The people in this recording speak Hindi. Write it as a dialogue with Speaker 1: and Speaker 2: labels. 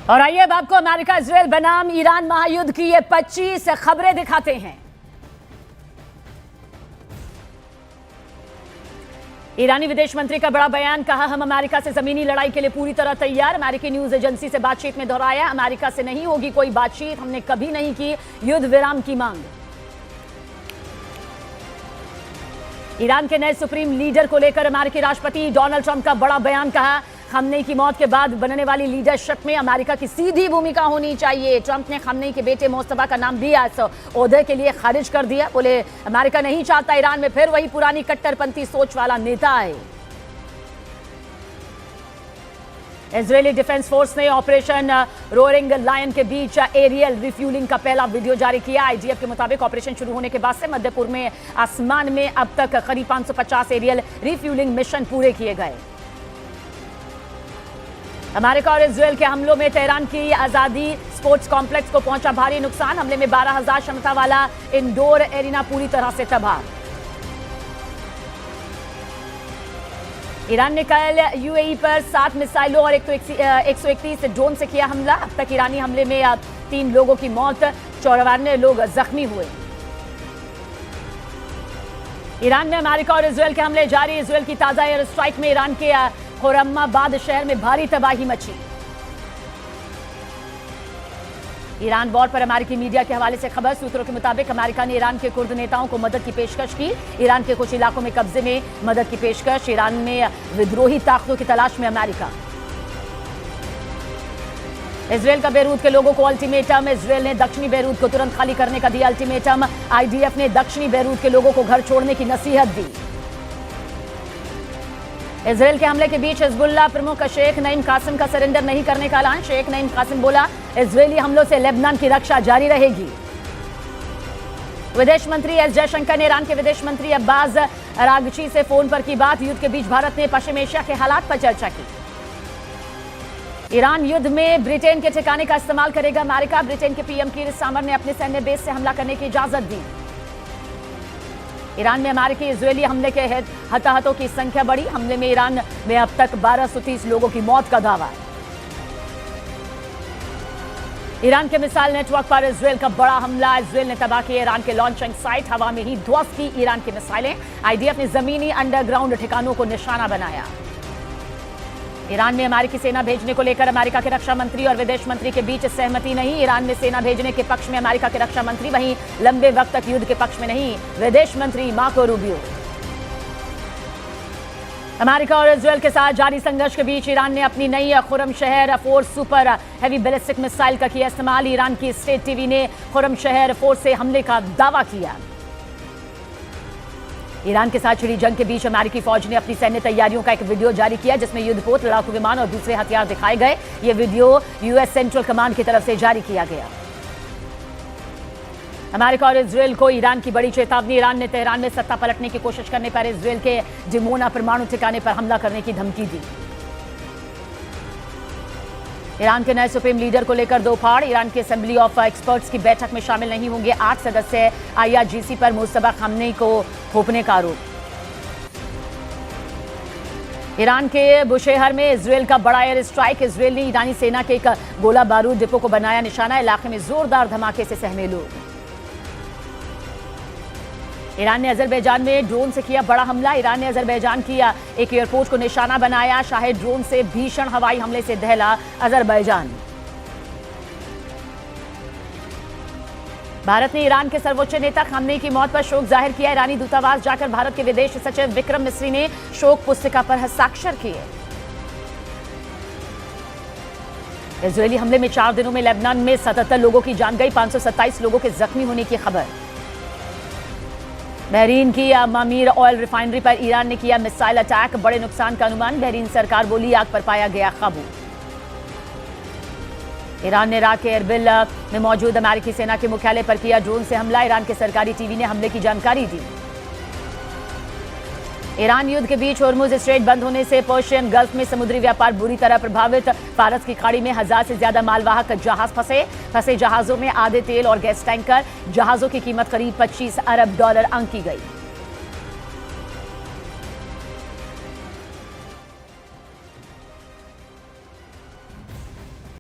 Speaker 1: और आइए अब आपको अमेरिका इजराइल बनाम ईरान महायुद्ध की ये 25 खबरें दिखाते हैं। ईरानी विदेश मंत्री का बड़ा बयान, कहा हम अमेरिका से जमीनी लड़ाई के लिए पूरी तरह तैयार। अमेरिकी न्यूज एजेंसी से बातचीत में दोहराया, अमेरिका से नहीं होगी कोई बातचीत, हमने कभी नहीं की युद्ध विराम की मांग। ईरान के नए सुप्रीम लीडर को लेकर अमेरिकी राष्ट्रपति डोनाल्ड ट्रंप का बड़ा बयान, कहा खमनेई की मौत के बाद बनने वाली लीडरशिप में अमेरिका की सीधी भूमिका होनी चाहिए। ट्रंप ने खमनेई के बेटे मोस्तफा का नाम भी इस ओहदे के लिए खारिज कर दिया। बोले अमेरिका नहीं चाहता ईरान में फिर वही पुरानी कट्टरपंथी सोच वाला नेता आए। इजरायली डिफेंस फोर्स ने ऑपरेशन रोअरिंग लायन के बीच एरियल रिफ्यूलिंग का पहला वीडियो जारी किया। आईडीएफ के मुताबिक ऑपरेशन शुरू होने के बाद से मध्यपूर्व में आसमान में अब तक करीब 550 एरियल रिफ्यूलिंग मिशन पूरे किए गए। अमेरिका और इजरायल के हमलों में तेहरान की आजादी स्पोर्ट्स कॉम्प्लेक्स को पहुंचा भारी नुकसान। हमले में 12,000 क्षमता वाला इंडोर एरिना पूरी तरह से तबाह। ईरान ने कल यूएई पर 7 मिसाइलों और 131 ड्रोन से किया हमला। अब तक ईरानी हमले में 3 लोगों की मौत, 54 लोग जख्मी हुए। ईरान में अमेरिका और इजरायल के हमले जारी। इजरायल की ताजा एयर स्ट्राइक में ईरान के खुरम्माबाद शहर में भारी तबाही मची। ईरान वॉर पर अमेरिकी मीडिया के हवाले से खबर, सूत्रों के मुताबिक अमेरिका ने ईरान के कुर्द नेताओं को मदद की पेशकश की। ईरान के कुछ इलाकों में कब्जे में मदद की पेशकश। ईरान में विद्रोही ताकतों की तलाश में अमेरिका। इजरायल का बेरूत के लोगों को अल्टीमेटम। इजरायल ने दक्षिणी बेरूत को तुरंत खाली करने का दिया अल्टीमेटम। आईडीएफ ने दक्षिणी बेरूत के लोगों को घर छोड़ने की नसीहत दी। इजरायल के हमले के बीच हिजबुल्लाह प्रमुख शेख नईम कासिम का सरेंडर नहीं करने का ऐलान। शेख नईम कासिम बोला इजरायली हमलों से लेबनान की रक्षा जारी रहेगी। विदेश मंत्री एस जयशंकर ने ईरान के विदेश मंत्री अब्बास अरागची से फोन पर की बात। युद्ध के बीच भारत ने पश्चिम एशिया के हालात पर चर्चा की। ईरान युद्ध में ब्रिटेन के ठिकाने का इस्तेमाल करेगा अमेरिका। ब्रिटेन के पीएम कीर स्टारमर ने अपने सैन्य बेस से हमला करने की इजाजत दी। ईरान में अमेरिकी इजरायली हमले के हताहतों की संख्या बढ़ी। हमले में ईरान में अब तक 1230 लोगों की मौत का दावा है। ईरान के मिसाइल नेटवर्क पर इजरायल का बड़ा हमला। इजरायल ने तबाह किए ईरान के लॉन्चिंग साइट। हवा में ही ध्वस्त की ईरान की मिसाइलें। आईडीएफ ने जमीनी अंडरग्राउंड ठिकानों को निशाना बनाया। ईरान में अमेरिकी सेना भेजने को लेकर अमेरिका के रक्षा मंत्री और विदेश मंत्री के बीच सहमति नहीं। ईरान में सेना भेजने के पक्ष में अमेरिका के रक्षा मंत्री, वहीं लंबे वक्त तक युद्ध के पक्ष में नहीं विदेश मंत्री मार्को रूबियो। अमेरिका और इजरायल के साथ जारी संघर्ष के बीच ईरान ने अपनी नई खुरम शहर force super heavy ballistic missile का किया इस्तेमाल। ईरान की स्टेट टीवी ने खुरम शहर फोर्स से हमले का दावा किया। ईरान के साथ छिड़ी जंग के बीच अमेरिकी फौज ने अपनी सैन्य तैयारियों का एक वीडियो जारी किया, जिसमें युद्धपोत, लड़ाकू विमान और दूसरे हथियार दिखाए गए। ये वीडियो यूएस सेंट्रल कमांड की तरफ से जारी किया गया। अमेरिका और इजरायल को ईरान की बड़ी चेतावनी। ईरान ने तेहरान में सत्ता पलटने की कोशिश करने पर इजरायल के डिमोना परमाणु ठिकाने पर हमला करने की धमकी दी। ईरान के नए सुप्रीम लीडर को लेकर दो फाड़। ईरान की असेंबली ऑफ एक्सपर्ट्स की बैठक में शामिल नहीं होंगे 8 सदस्य। आईआरजीसी पर मुस्तफा खमनेई को थोपने का आरोप। ईरान के बुशेहर में इजरायल का बड़ा एयर स्ट्राइक। इजरायल ने ईरानी सेना के एक गोला बारूद डिपो को बनाया निशाना। इलाके में जोरदार धमाके से सहमे लोग। ईरान ने अजरबैजान में ड्रोन से किया बड़ा हमला। ईरान ने अजरबैजान की एक एयरपोर्ट को निशाना बनाया। शाहे ड्रोन से भीषण हवाई हमले से दहला अजरबैजान। भारत ने ईरान के सर्वोच्च नेता खमनेई की मौत पर शोक जाहिर किया। ईरानी दूतावास जाकर भारत के विदेश सचिव विक्रम मिस्री ने शोक पुस्तिका पर हस्ताक्षर किए। इजरायली हमले में 4 दिनों में लेबनान में 77 लोगों की जान गई, 527 लोगों के जख्मी होने की खबर। बहरीन की मामीर ऑयल रिफाइनरी पर ईरान ने किया मिसाइल अटैक, बड़े नुकसान का अनुमान। बहरीन सरकार बोली आग पर पाया गया काबू। ईरान ने इराक के एरबिल में मौजूद अमेरिकी सेना के मुख्यालय पर किया ड्रोन से हमला। ईरान के सरकारी टीवी ने हमले की जानकारी दी। ईरान युद्ध के बीच होर्मुज स्ट्रेट बंद होने से पर्शियन गल्फ में समुद्री व्यापार बुरी तरह प्रभावित। फारस की खाड़ी में 1000 से ज्यादा मालवाहक जहाज फंसे जहाजों में आधे तेल और गैस टैंकर। जहाजों की कीमत करीब $25 अरब आंकी गई।